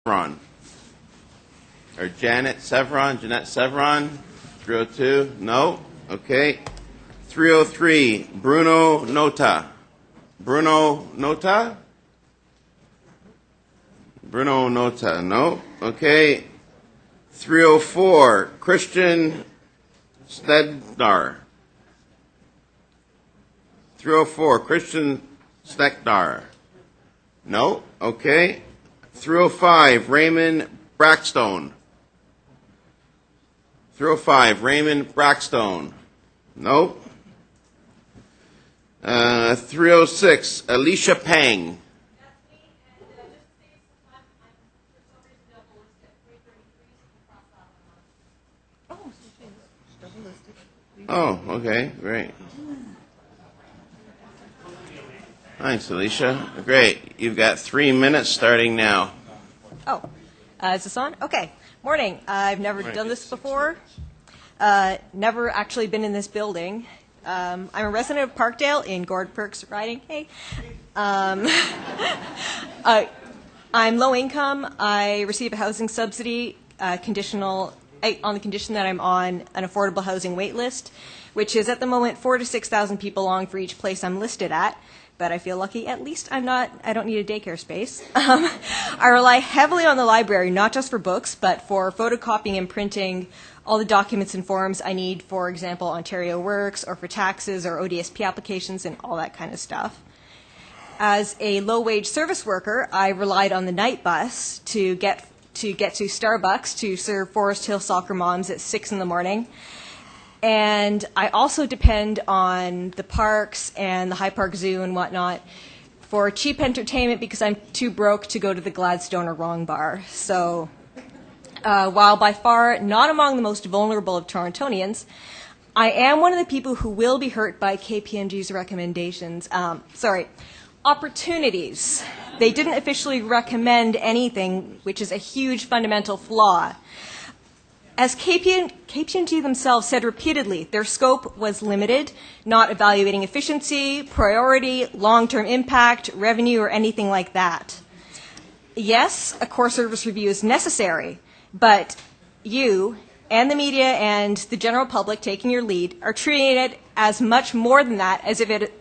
Sevron. Or Jeanette Sevron, 302, no, okay. 303, Bruno Nota. Bruno Nota, no, okay. 304, Christian Stednar. 304, Christian Stekdar. No, okay. 305, Raymond Brackstone. 305, Raymond Brackstone. No. 306, Alicia Pang. Oh, okay, great. Thanks, Alicia. Great. You've got 3 minutes starting now. Oh, is this on? Okay. Morning. I've never done this before. Never actually been in this building. I'm a resident of Parkdale in Gord Perks riding. Hey. I'm low income. I receive a housing subsidy conditional on the condition that I'm on an affordable housing wait list, which is at the moment 4,000 to 6,000 people long for each place I'm listed at. But I feel lucky. At least I don't need a daycare space. I rely heavily on the library, not just for books, but for photocopying and printing all the documents and forms I need, for example, Ontario Works, or for taxes or ODSP applications and all that kind of stuff. As a low-wage service worker, I relied on the night bus to get to Starbucks to serve Forest Hill soccer moms at 6 in the morning. And I also depend on the parks and the High Park Zoo and whatnot for cheap entertainment because I'm too broke to go to the Gladstone or Wrong Bar. So while by far not among the most vulnerable of Torontonians, I am one of the people who will be hurt by KPMG's recommendations. Opportunities. They didn't officially recommend anything, which is a huge fundamental flaw. As KPMG themselves said repeatedly, their scope was limited, not evaluating efficiency, priority, long-term impact, revenue, or anything like that. Yes, a core service review is necessary, but you and the media and the general public taking your lead are treating it as much more than that, as if it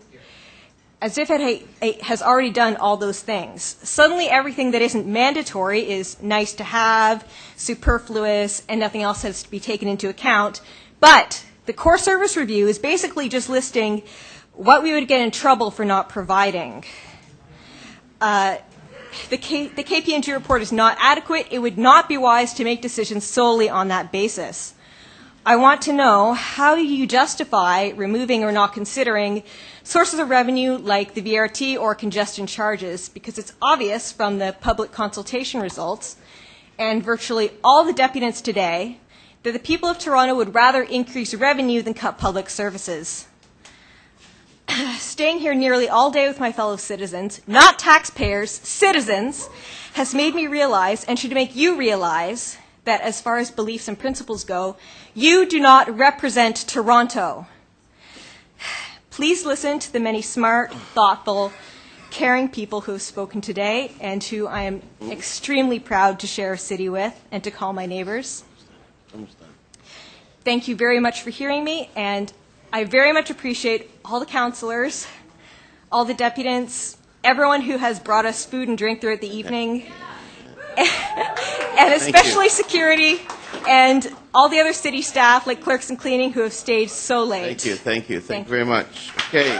has already done all those things. Suddenly everything that isn't mandatory is nice to have, superfluous, and nothing else has to be taken into account. But the core service review is basically just listing what we would get in trouble for not providing. The KPMG report is not adequate. It would not be wise to make decisions solely on that basis. I want to know, how do you justify removing or not considering sources of revenue like the VRT or congestion charges? Because it's obvious from the public consultation results and virtually all the deputants today that the people of Toronto would rather increase revenue than cut public services. Staying here nearly all day with my fellow citizens, not taxpayers, citizens, has made me realize, and should make you realize, that as far as beliefs and principles go, you do not represent Toronto. Please listen to the many smart, thoughtful, caring people who have spoken today and who I am extremely proud to share a city with and to call my neighbors. Thank you very much for hearing me, and I very much appreciate all the councillors, all the deputants, everyone who has brought us food and drink throughout the evening, and especially security and all the other city staff like clerks and cleaning who have stayed so late. Thank you very much. Okay.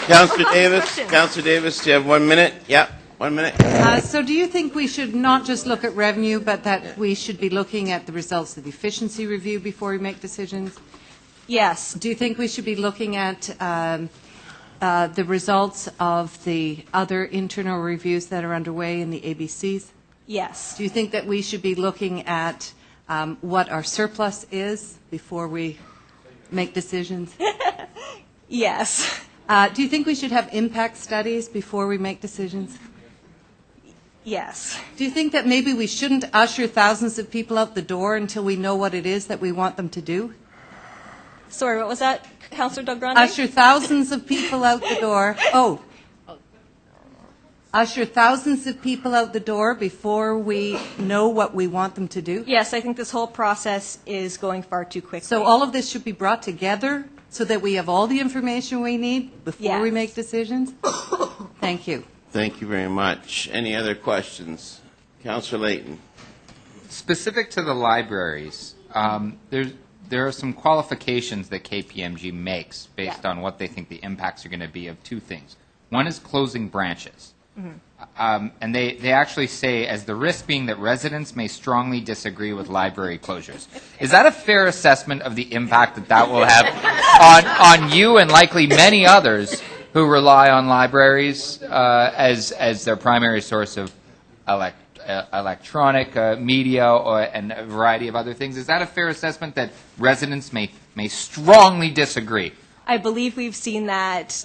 Councillor Davis, do you have 1 minute? Yeah, 1 minute. So do you think we should not just look at revenue, but that we should be looking at the results of the efficiency review before we make decisions? Yes. Do you think we should be looking at the results of the other internal reviews that are underway in the ABCs? Yes. Do you think that we should be looking at what our surplus is before we make decisions? Yes. Do you think we should have impact studies before we make decisions? Yes. Do you think that maybe we shouldn't usher thousands of people out the door until we know what it is that we want them to do? Sorry, what was that, Councillor Doug Grande? Usher thousands of people out the door. Oh. usher thousands of people out the door before we know what we want them to do? Yes, I think this whole process is going far too quickly. So all of this should be brought together so that we have all the information we need before we Yes. make decisions? Thank you. Thank you very much. Any other questions? Councillor Layton. Specific to the libraries, there are some qualifications that KPMG makes based Yeah. on what they think the impacts are going to be of two things. One is closing branches. And they actually say, as the risk being that residents may strongly disagree with library closures. Is that a fair assessment of the impact that that will have on you and likely many others who rely on libraries as their primary source of electronic media and a variety of other things? Is that a fair assessment that residents may strongly disagree? I believe we've seen that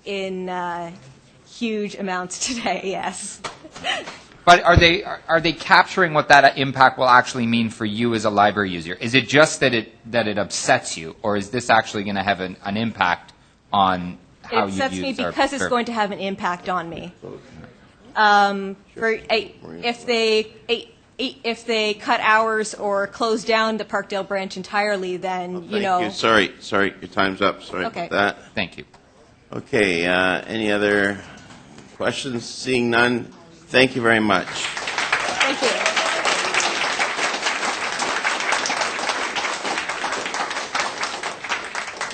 in huge amounts today, yes. But are they capturing what that impact will actually mean for you as a library user? Is it just that it upsets you, or is this actually going to have an impact on how It you upsets use me our because it's service? going to have an impact on me. If they cut hours or close down the Parkdale branch entirely, then, you know. Thank you. Sorry, your time's up. Sorry Okay. about that. Thank you. Okay, any other questions? Seeing none, thank you very much. Thank you.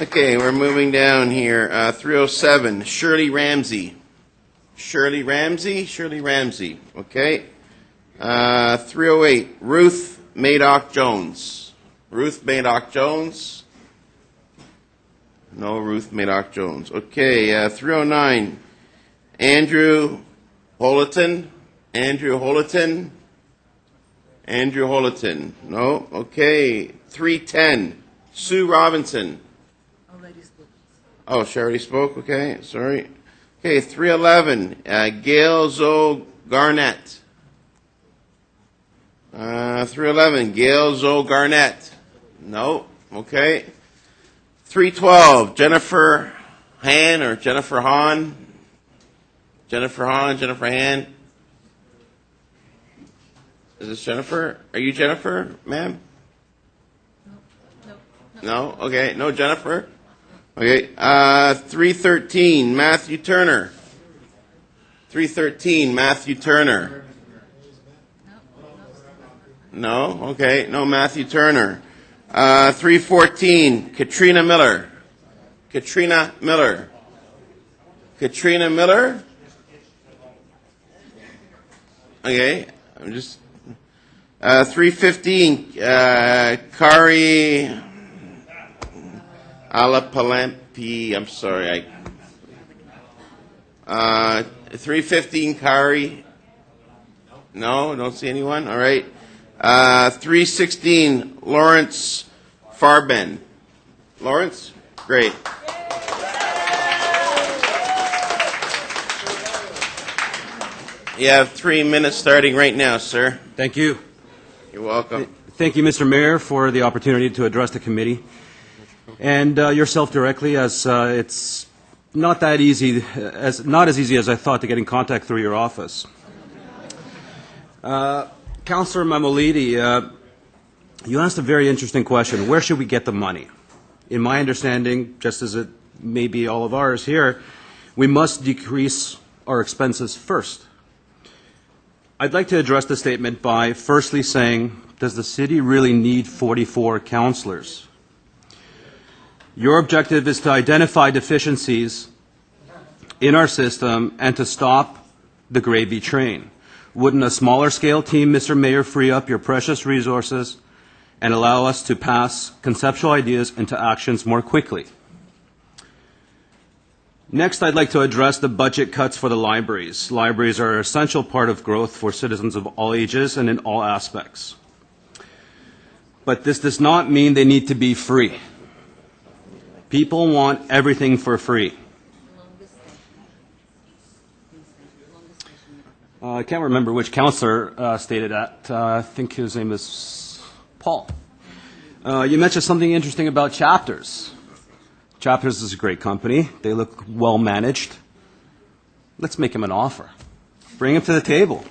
Okay, we're moving down here. 307, Shirley Ramsey. Shirley Ramsey, okay. 308, Ruth Madoff-Jones. Ruth Madoff-Jones? No Ruth Madoff-Jones. Okay, 309, Andrew Holoton. Andrew Holoton? No. Okay, 310, Sue Robinson. Oh, she already spoke? Okay, sorry. Okay, 311, Gail Zoe Garnett. 311, Gail Zoe Garnett. No, okay. 312, Jennifer Han or Jennifer Hahn. Jennifer Han. Is this Jennifer? Are you Jennifer, ma'am? No? Okay, no Jennifer? Okay, 313, Matthew Turner. 313, Matthew Turner. No? Okay, no Matthew Turner. 314, Katrina Miller. Katrina Miller? 315, Kari Alapalampi, I'm sorry. 315, Kari. No, don't see anyone. All right. 316, Lawrence Farben. Lawrence? Great. You have 3 minutes starting right now, sir. Thank you. You're welcome. Thank you, Mr. Mayor, for the opportunity to address the committee. And yourself directly, as it's not that easy, not as easy as I thought to get in contact through your office. Councillor Mamolidi, you asked a very interesting question. Where should we get the money? In my understanding, just as it may be all of ours here, we must decrease our expenses first. I'd like to address the statement by firstly saying, does the city really need 44 councillors? Your objective is to identify deficiencies in our system and to stop the gravy train. Wouldn't a smaller scale team, Mr. Mayor, free up your precious resources and allow us to pass conceptual ideas into actions more quickly? Next, I'd like to address the budget cuts for the libraries. Libraries are an essential part of growth for citizens of all ages and in all aspects. But this does not mean they need to be free. People want everything for free. I can't remember which councillor stated that. I think his name is Paul. You mentioned something interesting about Chapters. Chapters is a great company. They look well managed. Let's make him an offer. Bring them to the table.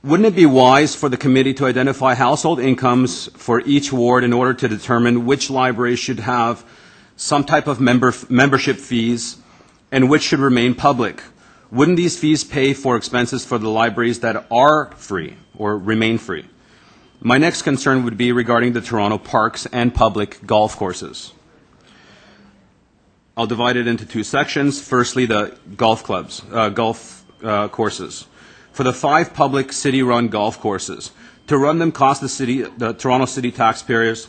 Wouldn't it be wise for the committee to identify household incomes for each ward in order to determine which libraries should have some type of membership fees and which should remain public? Wouldn't these fees pay for expenses for the libraries that are free or remain free? My next concern would be regarding the Toronto parks and public golf courses. I'll divide it into two sections. Firstly, the golf clubs, courses. For the 5 public city-run golf courses, to run them cost the Toronto City taxpayers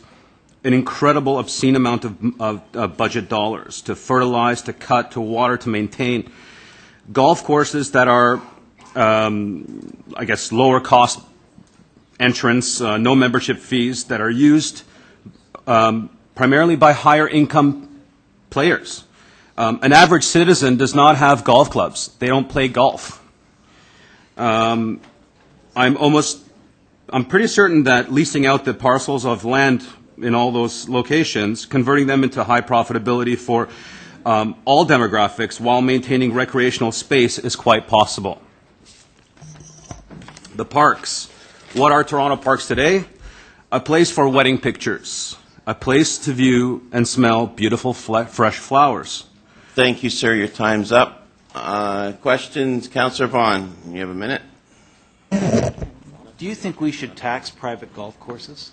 an incredible, obscene amount of budget dollars to fertilize, to cut, to water, to maintain. Golf courses that are, I guess, lower cost entrance, no membership fees, that are used primarily by higher income players. An average citizen does not have golf clubs. They don't play golf. I'm pretty certain that leasing out the parcels of land in all those locations, converting them into high profitability for all demographics while maintaining recreational space is quite possible. The parks. What are Toronto parks today? A place for wedding pictures, a place to view and smell beautiful fresh flowers. Thank you, sir. Your time's up. Questions? Councillor Vaughan, you have a minute. Do you think we should tax private golf courses?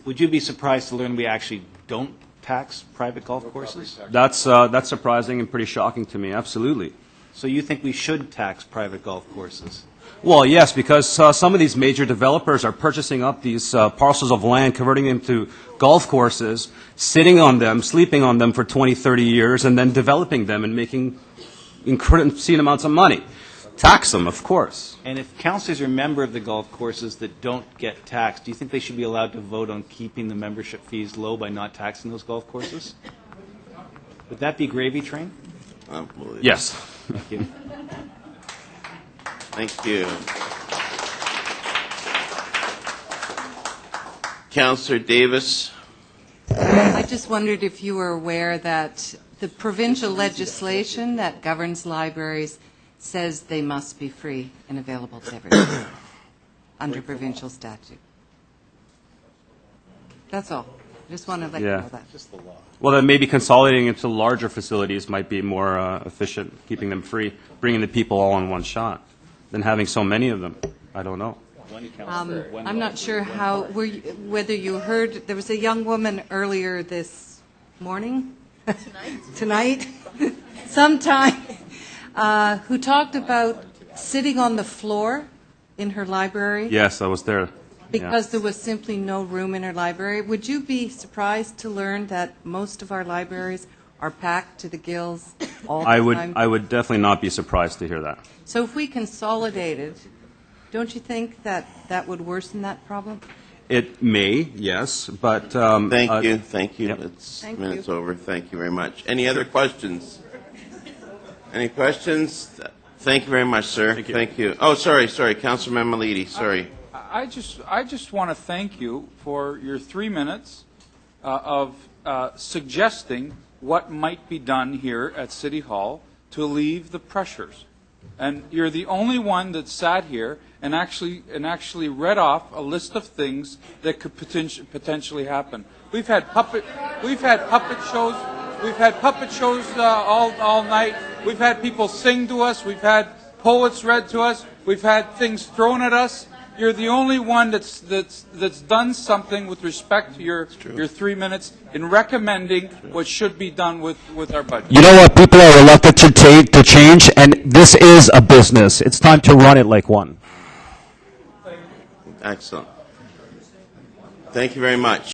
Would you be surprised to learn we actually don't tax private golf courses? That's surprising and pretty shocking to me, absolutely. So you think we should tax private golf courses? Well, yes, because some of these major developers are purchasing up these parcels of land, converting them to golf courses, sitting on them, sleeping on them for 20, 30 years, and then developing them and making obscene amounts of money. Tax them, of course. And if councillors are a member of the golf courses that don't get taxed, do you think they should be allowed to vote on keeping the membership fees low by not taxing those golf courses? Would that be gravy train? Yes. Thank you. Thank you. Councillor Davis. I just wondered if you were aware that the provincial legislation that governs libraries says they must be free and available to everyone under provincial statute. That's all. I just want to let you know that. Just the law. Well, then maybe consolidating into larger facilities might be more efficient, keeping them free, bringing the people all in one shot, than having so many of them. I don't know. I'm not sure whether you heard, there was a young woman earlier this morning? Tonight? Sometime, who talked about sitting on the floor in her library. Yes, I was there. Because there was simply no room in her library. Would you be surprised to learn that most of our libraries are packed to the gills all the time? I would definitely not be surprised to hear that. So if we consolidated, don't you think that that would worsen that problem? It may, yes, but... Thank you. Yep. It's Thank minutes you. over. Thank you very much. Any other questions? Any questions? Thank you very much, sir. Thank you. Oh, sorry. Councilor Mamalidi, sorry. I just want to thank you for your 3 minutes of suggesting what might be done here at City Hall to alleviate the pressures. And you're the only one that sat here and actually read off a list of things that could potentially happen. We've had puppet shows. We've had puppet shows all night. We've had people sing to us. We've had poets read to us. We've had things thrown at us. You're the only one that's done something with respect to your 3 minutes in recommending what should be done with our budget. You know what? People are reluctant to change, and this is a business. It's time to run it like one. Excellent. Thank you very much.